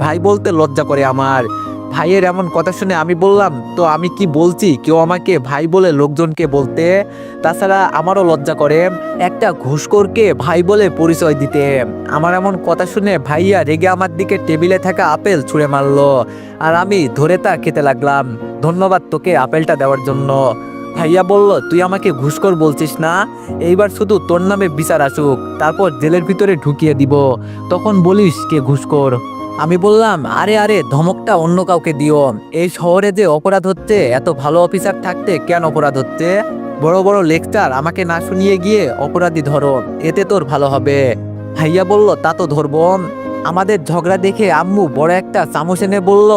ভাই বলতে লজ্জা করে আমার। ভাইয়ের এমন কথা শুনে আমি বললাম, তো আমি কি বলছি কেউ আমাকে ভাই বলে লোকজনকে বলতে? তাছাড়া আমারও লজ্জা করে একটা ঘুষখোরকে ভাই বলে পরিচয় দিতে। আমার এমন কথা শুনে ভাইয়া রেগে আমার দিকে টেবিলে থাকা আপেল ছুঁড়ে মারলো, আর আমি ধরে তা খেতে লাগলাম। ধন্যবাদ তোকে আপেলটা দেওয়ার জন্য। ভাইয়া বলল, তুই আমাকে ঘুষখোর বলছিস না? এইবার শুধু তোর নামে বিচার আসুক, তারপর জেলের ভিতরে ঢুকিয়ে দিব, তখন বলিস কে ঘুষখোর। আমি বললাম, আরে আরে ধমকটা অন্য কাউকে দিও। এই শহরে যে অপরাধ হচ্ছে, এত ভালো অফিসার থাকতে কেন অপরাধ হচ্ছে? বড় বড় লেকচার আমাকে না শুনিয়ে গিয়ে অপরাধী ধরো, এতে তোর ভালো হবে। ভাইয়া বলল, তা তো ধরবো। আমাদের ঝগড়া দেখে আম্মু বড় একটা চামচ এনে বলল,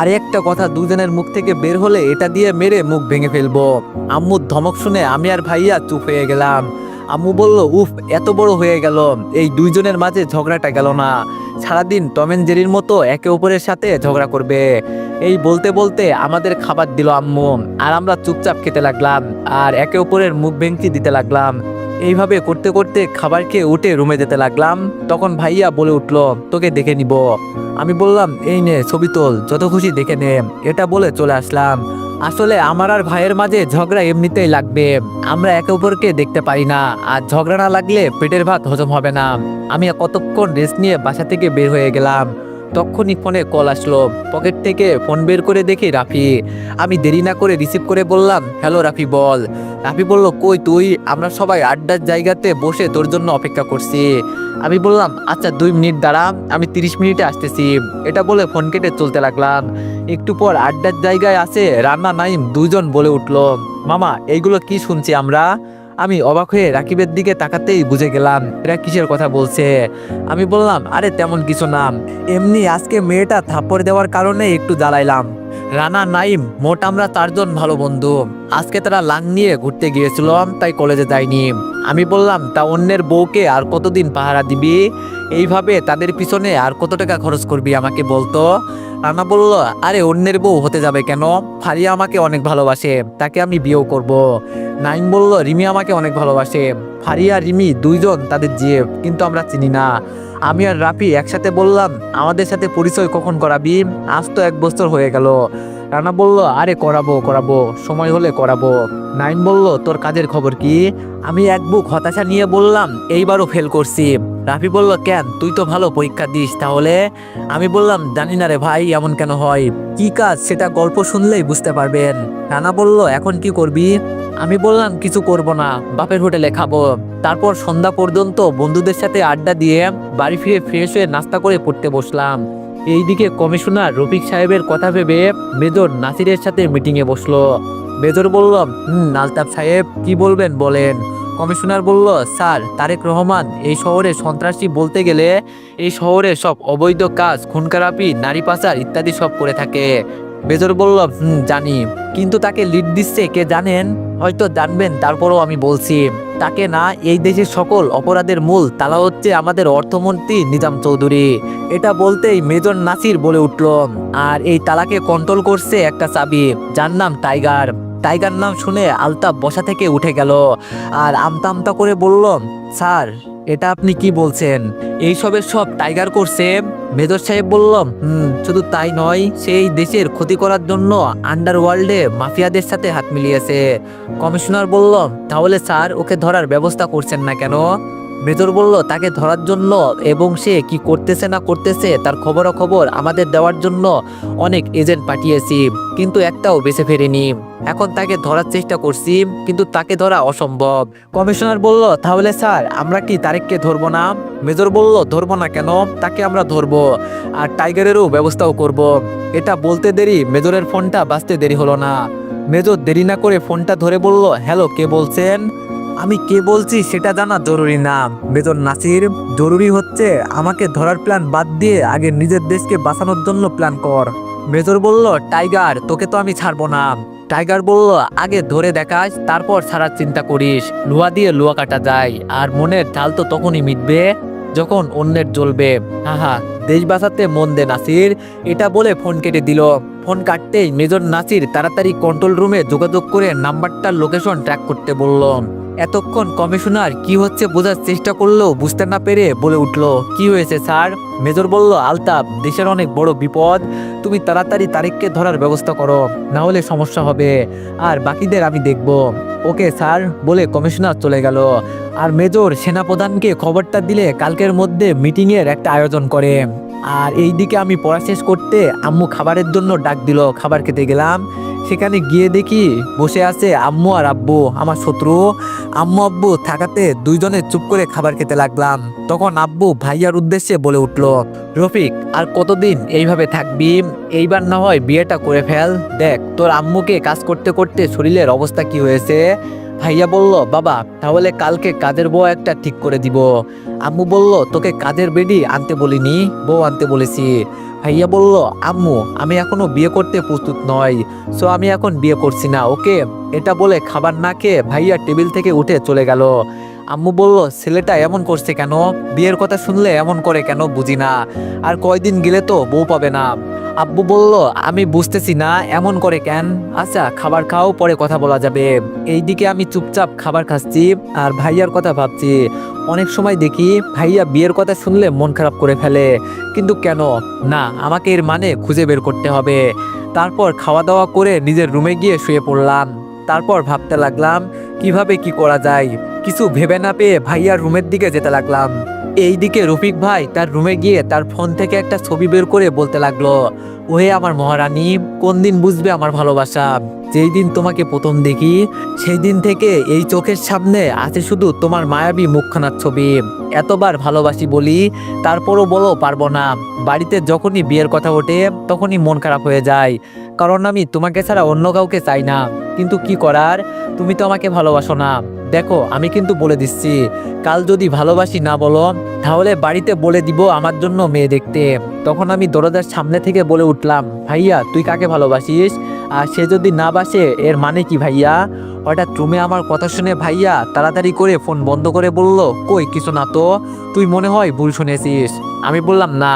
আরে একটা কথা দুজনের মুখ থেকে বের হলে এটা দিয়ে মেরে মুখ ভেঙে ফেলবো। আম্মুর ধমক শুনে আমি আর ভাইয়া চুপ হয়ে গেলাম। আম্মু বলল, উফ, এত বড় হয়ে গেল, এই দুইজনের মাঝে ঝগড়াটা গেল না। সারাদিন টম এন্ড জেরির মতো একে অপরের সাথে ঝগড়া করবে। এই বলতে বলতে আমাদের খাবার দিল আম্মু, আর আমরা চুপচাপ খেতে লাগলাম আর একে অপরের মুখ ভেঙচি দিতে লাগলাম। এইভাবে করতে করতে খাবার খেয়ে উঠে রুমে যেতে লাগলাম। তখন ভাইয়া বলে উঠলো, তোকে দেখে নিব। আমি বললাম, এই নে ছবি তোল, যত খুশি দেখে নে। এটা বলে চলে আসলাম। আসলে আমার আর ভাইয়ের মাঝে ঝগড়া এমনিতেই লাগবে, আমরা একে অপরকে দেখতে পারি না, আর ঝগড়া না লাগলে পেটের ভাত হজম হবে না। আমি কতক্ষণ রেস্ট নিয়ে বাসা থেকে বের হয়ে গেলাম। তখনই ফোনে কল আসলো। পকেট থেকে ফোন বের করে দেখি রাফি। আমি দেরি না করে রিসিভ করে বললাম, হ্যালো রাফি, বল। রাফি বলল, কই তুই? আমরা সবাই আড্ডার জায়গাতে বসে তোর জন্য অপেক্ষা করছি। আমি বললাম, আচ্ছা 2 মিনিট দাঁড়া, আমি 30 মিনিটে আসতেছি। এটা বলে ফোন কেটে চলতে লাগলাম। একটু পর আড্ডার জায়গায় আছে রান্না নাইম দুজন বলে উঠলো, মামা এইগুলো কি শুনছি আমরা? আমি অবাক হয়ে রাকিবের দিকে তাকাতেই বুঝে গেলাম এরা কিসের কথা বলছে। আমি বললাম, আরে তেমন কিছু না, এমনি আজকে মেয়েটা থাপ্পড় দেওয়ার কারণে একটু জ্বালাইলাম। রানা নাইম মোট আমরা 4জন ভালো বন্ধু। আজকে তারা লাং নিয়ে ঘুরতে গিয়েছিলাম, তাই কলেজে যাইনি। আমি বললাম, তা অন্যের বউকে আর কতদিন পাহারা দিবি? এইভাবে তাদের পিছনে আর কত টাকা খরচ করবি আমাকে বলতো? রানা বলল, আরে অন্যের বউ হতে যাবে কেন? ফারিয়া আমাকে অনেক ভালোবাসে, তাকে আমি বিয়েও করব। নাইম বলল, রিমি আমাকে অনেক ভালোবাসে। ফারিয়া রিমি দুইজন তাদের জিএফ, কিন্তু আমরা চিনি না। আমি আর রাফি একসাথে বললাম, আমাদের সাথে পরিচয় কখন করাবি? আজ তো 1 বছর হয়ে গেল। রানা বলল, আরে করাবো করাবো, সময় হলে করাবো। নাইম বলল, তোর কাজের খবর কি? আমি এক বুক হতাশা নিয়ে বললাম, এইবারও ফেল করছি। রাফি বলল, কেন, তুই তো ভালো পরীক্ষা দিস তাহলে? আমি বললাম, জানি না রে ভাই, এমন কেন হয়? কি কাজ সেটা গল্প শুনলেই বুঝতে পারবেন। রানা বলল, এখন কি করবি? আমি বললাম, কিছু করব না, বাপের হোটেলে খাবো। তারপর সন্ধ্যা পর্যন্ত বন্ধুদের সাথে আড্ডা দিয়ে বাড়ি ফিরে ফ্রেশ হয়ে নাস্তা করে পড়তে বসলাম। এইদিকে কমিশনার রফিক সাহেবের কথা ভেবে মেজর নাসিরের সাথে মিটিংয়ে বসলো। মেজর বলল, আলতাফ সাহেব কি বলবেন বলেন। কমিশনার বলল, স্যার, তারেক রহমান এই শহরে সন্ত্রাসী বলতে গেলে এই শহরে সব অবৈধ কাজ, খুন খারাপি, নারী পাচার ইত্যাদি সব করে থাকে। মেজর বলল, জানি, কিন্তু তাকে লিড দিচ্ছে কে জানেন? হয়তো জানবেন, তারপরও আমি বলছি, তাকে না, এই দেশের সকল অপরাধের মূল তালা হচ্ছে আমাদের অর্থমন্ত্রী নিজাম চৌধুরী। এটা বলতেই মেজর নাসির বলে উঠল, আর এই তালাকে কন্ট্রোল করছে একটা চাবি, যার নাম টাইগার। টাইগার নাম শুনে আলতাফ বসা থেকে উঠে গেল আর আমতা আমতা করে বলল, স্যার, এটা আপনি কি বলছেন? এইসবের সব টাইগার করছে? মেজর সাহেব বলল, শুধু তাই নয়, সেই দেশের ক্ষতি করার জন্য আন্ডারওয়ার্ল্ডে মাফিয়াদের সাথে হাত মিলিয়েছে। কমিশনার বলল, তাহলে স্যার ওকে ধরার ব্যবস্থা করছেন না কেন? মেজর বলল, তাকে ধরার জন্য এবং সে কি করতেছে না করতেছে তার খবরাখবর আমাদের দেওয়ার জন্য অনেক এজেন্ট পাঠিয়েছি, কিন্তু একটাও বেঁচে ফেরেনি। এখন তাকে ধরার চেষ্টা করছি, কিন্তু তাকে ধরা অসম্ভব। কমিশনার বলল, তাহলে স্যার আমরা কি তারেককে ধরবো না? মেজর বলল, ধরবো না কেন, তাকে আমরা ধরবো, আর টাইগারেরও ব্যবস্থাও করব। এটা বলতে দেরি মেজরের ফোনটা বাজতে দেরি হলো না। মেজর দেরি না করে ফোনটা ধরে বলল, হ্যালো, কে বলছেন? আমি কে বলছি সেটা জানা জরুরি না মেজর নাসির, জরুরি হচ্ছে আমাকে ধরার প্ল্যান বাদ দিয়ে আগে নিজের দেশকে বাঁচানোর জন্য প্ল্যান কর। মেজর বলল, টাইগার, তোকে তো আমি ছাড়বো না। টাইগার বলল, আগে ধরে দেখাস, তারপর ছাড়ার চিন্তা করিস। লোহা দিয়ে লোহা কাটা যায়, আর মনের ঢাল তো তখনই মিটবে যখন অন্যের জ্বলবে। হাহা, দেশ বাঁচাতে মন দে নাসির। এটা বলে ফোন কেটে দিল। ফোন কাটতেই মেজর নাসির তাড়াতাড়ি কন্ট্রোল রুমে যোগাযোগ করে নাম্বারটার লোকেশন ট্র্যাক করতে বলল। এতক্ষণ কমিশনার কি হচ্ছে বোঝার চেষ্টা করলেও বুঝতে না পেরে বলে উঠল, কি হয়েছে স্যার? মেজর বলল, আলতাফ, দেশের অনেক বড় বিপদ, তুমি তাড়াতাড়ি তারিখকে ধরার ব্যবস্থা করো, না হলে সমস্যা হবে, আর বাকিদের আমি দেখব। ওকে স্যার বলে কমিশনার চলে গেল। আর মেজর সেনাপ্রধানকে খবরটা দিলে কালকের মধ্যে মিটিংয়ের একটা আয়োজন করে। আর এইদিকে আমি পড়া শেষ করতে আম্মু খাবারের জন্য ডাক দিল, খাবার খেতে গেলাম। সেখানে গিয়ে দেখি বসে আছে আম্মু আর আব্বু, আমার শত্রু। আম্মু আব্বু থাকাতে দুইজনে চুপ করে খাবার খেতে লাগলাম। তখন আব্বু ভাইয়ার উদ্দেশ্যে বলে উঠল, রফিক, আর কতদিন এইভাবে থাকবি? এইবার না হয় বিয়েটা করে ফেল। দেখ তোর আম্মুকে কাজ করতে করতে শরীরের অবস্থা কি হয়েছে। ভাইয়া বলল, বাবা তাহলে কালকে কাজের বউ একটা ঠিক করে দিব। আম্মু বলল, তোকে কাজের বেডি আনতে বলিনি, বউ আনতে বলেছি। ভাইয়া বলল, আম্মু আমি এখনো বিয়ে করতে প্রস্তুত নই, সো আমি এখন বিয়ে করছি না, ওকে। এটা বলে খাবার না খেয়ে ভাইয়া টেবিল থেকে উঠে চলে গেল। আম্মু বলল, ছেলেটা এমন করছে কেন? বিয়ের কথা শুনলে এমন করে কেন বুঝি না, আর কয়দিন গেলে তো বউ পাবে না। আব্বু বলল, আমি বুঝতেছি না এমন করে কেন। আচ্ছা খাবার খাও, পরে কথা বলা যাবে। এইদিকে আমি চুপচাপ খাবার খাচ্ছি আর ভাইয়ার কথা ভাবছি। অনেক সময় দেখি ভাইয়া বিয়ের কথা শুনলে মন খারাপ করে ফেলে, কিন্তু কেন? না, আমাকে এর মানে খুঁজে বের করতে হবে। তারপর খাওয়া দাওয়া করে নিজের রুমে গিয়ে শুয়ে পড়লাম। তারপর ভাবতে লাগলাম কিভাবে কি করা যায়। কিছু ভেবে না পেয়ে ভাইয়ার রুমের দিকে যেতে লাগলাম। এইদিকে রফিক ভাই তার রুমে গিয়ে তার ফোন থেকে একটা ছবি বের করে বলতে লাগলো, ওহে আমার মহারানী, কোন দিন বুঝবে আমার ভালোবাসা? যেই দিন তোমাকে প্রথম দেখি সেই দিন থেকে এই চোখের সামনে আছে শুধু তোমার মায়াবী মুখখানার ছবি। এতবার ভালোবাসি বলি, তারপরও বলো পারবো না। বাড়িতে যখনই বিয়ের কথা ওঠে তখনই মন খারাপ হয়ে যায়, কারণ আমি তোমাকে ছাড়া অন্য কাউকে চাই না। কিন্তু কি করার, তুমি তো আমাকে ভালোবাসো না। দেখো আমি কিন্তু বলে দিচ্ছি, কাল যদি ভালোবাসি না বলো তাহলে বাড়িতে বলে দিব আমার জন্য মেয়ে দেখতে। তখন আমি দরজার সামনে থেকে বলে উঠলাম, ভাইয়া তুই কাকে ভালোবাসিস? আর সে যদি না বাসে এর মানে কি ভাইয়া? হঠাৎ রুমে আমার কথা শুনে ভাইয়া তাড়াতাড়ি করে ফোন বন্ধ করে বলল, কই কিছু না তো, তুই মনে হয় ভুল শুনেছিস। আমি বললাম, না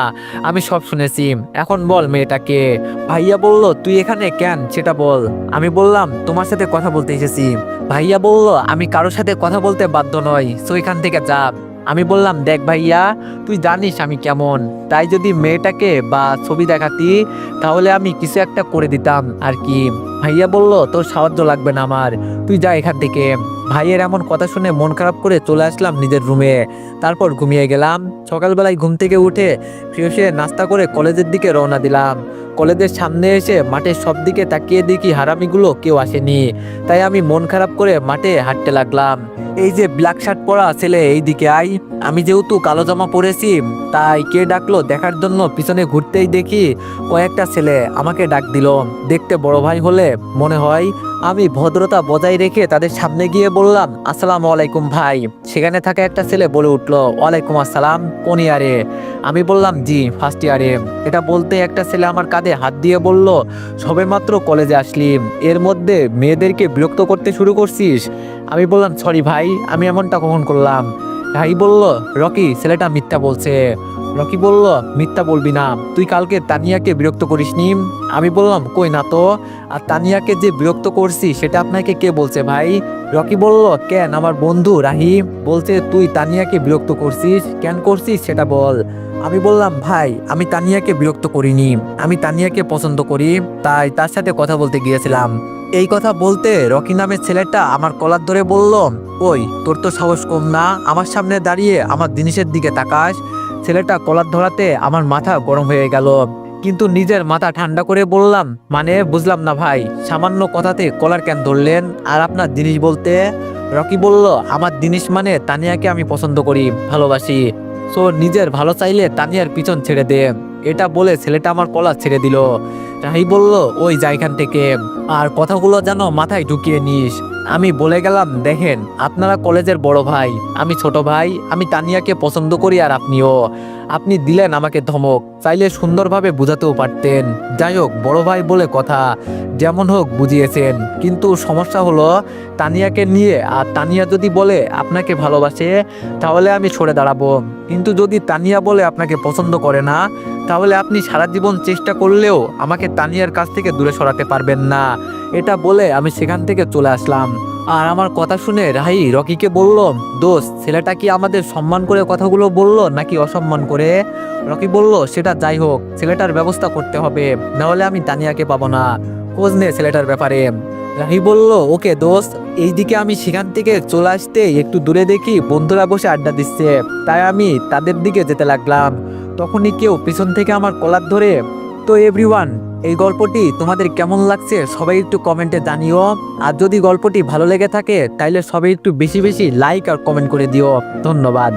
আমি সব শুনেছি, এখন বল মেয়েটাকে। ভাইয়া বলল, তুই এখানে কেন সেটা বল। আমি বললাম, তোমার সাথে কথা বলতে এসেছি। ভাইয়া বলল, আমি কারোর সাথে কথা বলতে বাধ্য নই, সো এখান থেকে যা। আমি বললাম, দেখ ভাইয়া, তুই জানিস আমি কেমন, তাই যদি মেয়েটাকে বা ছবি দেখাতি তাহলে আমি কিছু একটা করে দিতাম আর কি। ভাইয়া বলল, তোর সাহায্য লাগবে না আমার, তুই যা এখান থেকে। ভাইয়ের এমন কথা শুনে মন খারাপ করে চলে আসলাম নিজের রুমে। তারপর ঘুমিয়ে গেলাম। সকালবেলায় ঘুম থেকে উঠে ফ্রেশ হয়ে নাস্তা করে কলেজের দিকে রওনা দিলাম। কলেজের সামনে এসে মাঠের সব দিকে তাকিয়ে দেখি হারামিগুলো কেউ আসেনি, তাই আমি মন খারাপ করে মাঠে হাঁটতে লাগলাম। এই যে ব্ল্যাক শার্ট পরা ছেলে, এই দিকে আই। আমি যেহেতু কালো জামা পরেছি তাই কে ডাকলো দেখার জন্য পিছনে ঘুরতেই দেখি কয়েকটা ছেলে আমাকে ডাক দিল। দেখতে বড় ভাই হলে মনে হয়। আমি ভদ্রতা বজায় রেখে তাদের সামনে গিয়ে বললাম, আসসালামু আলাইকুম ভাই। সেখানে থাকা একটা ছেলে বলে উঠলো, ওয়ালাইকুম আসসালাম, কোন ইয়ারে? আমি বললাম, জি ফার্স্ট ইয়ারে। এটা বলতে একটা ছেলে আমার কাঁধে হাত দিয়ে বলল, সবেমাত্র কলেজে আসলি, এর মধ্যে মেয়েদেরকে বিরক্ত করতে শুরু করছিস। আমি বললাম, সরি ভাই, আমি এমনটা কখন করলাম? ভাই বলল, রকি ছেলেটা মিথ্যা বলছে। রকি বলল, মিথ্যা বলবি না, তুই কালকে তানিয়াকে বিরক্ত করিসনি। আমি বললাম, কই না তো। আর তানিয়াকে যে বিরক্ত করছি সেটা আপনাকে কে বলছে ভাই? রকি বলল, কেন, আমার বন্ধু রাহি বলছে তুই তানিয়াকে বিরক্ত করছিস, কেন করছিস সেটা বল। আমি বললাম, ভাই আমি তানিয়াকে বিরক্ত করিনি, আমি তানিয়াকে পছন্দ করি, তাই তার সাথে কথা বলতে গিয়েছিলাম। এই কথা বলতে রকি নামের ছেলেটা আমার কলার ধরে বলল, ওই তোর তো সাহস কম না, আমার সামনে দাঁড়িয়ে আমার জিনিসের দিকে তাকাস। ছেলেটা কলার ধরাতে আমার মাথা গরম হয়ে গেল, কিন্তু নিজের মাথা ঠান্ডা করে বললাম, মানে বুঝলাম না ভাই, সামান্য কথাতে কলার কেন ধরলেন? আর আপনার জিনিস বলতে? রকি বলল, আমার জিনিস মানে তানিয়াকে আমি পছন্দ করি, ভালোবাসি, সো নিজের ভালো চাইলে তানিয়ার পিছন ছেড়ে দে। এটা বলে ছেলেটা আমার কলার ছেড়ে দিল। রাহি বলল, ওই যা এখান থেকে, আর কথাগুলো যেন মাথায় ঢুকিয়ে নিস। আমি বলে গেলাম, দেখেন আপনারা কলেজের বড় ভাই, আমি ছোট ভাই, আমি তানিয়াকে পছন্দ করি আর আপনিও। আপনি দিলেন আমাকে ধমক, চাইলে সুন্দরভাবে বুঝাতেও পারতেন। যাই হোক, বড় ভাই বলে কথা, যেমন হোক বুঝিয়েছেন। কিন্তু সমস্যা হলো তানিয়াকে নিয়ে, আর তানিয়া যদি বলে আপনাকে ভালোবাসে তাহলে আমি সরে দাঁড়াবো, কিন্তু যদি তানিয়া বলে আপনাকে পছন্দ করে না তাহলে আপনি সারা জীবন চেষ্টা করলেও আমাকে তানিয়ার কাছ থেকে দূরে সরাতে পারবেন না। এটা বলে আমি সেখান থেকে চলে আসলাম। আর আমার কথা শুনে রাহি রকিকে বলল, দোস্ত ছেলেটা কি আমাদের সম্মান করে কথাগুলো বলল নাকি অসম্মান করে? রকি বলল, সেটা যাই হোক, ছেলেটার ব্যবস্থা করতে হবে, নাহলে আমি তানিয়াকে পাবো না। খোঁজ নে ছেলেটার ব্যাপারে। রাহি বলল, ওকে দোস্ত। এইদিকে আমি সেখান থেকে চলে আসতে একটু দূরে দেখি বন্ধুরা বসে আড্ডা দিচ্ছে, তাই আমি তাদের দিকে যেতে লাগলাম। তখনই কেউ পিছন থেকে আমার কলার ধরে। তো এভরিওয়ান, এই গল্পটি তোমাদের কেমন লাগছে সবাই একটু কমেন্টে জানিও। আর যদি গল্পটি ভালো লেগে থাকে তাইলে সবাই একটু বেশি বেশি লাইক আর কমেন্ট করে দিও। ধন্যবাদ।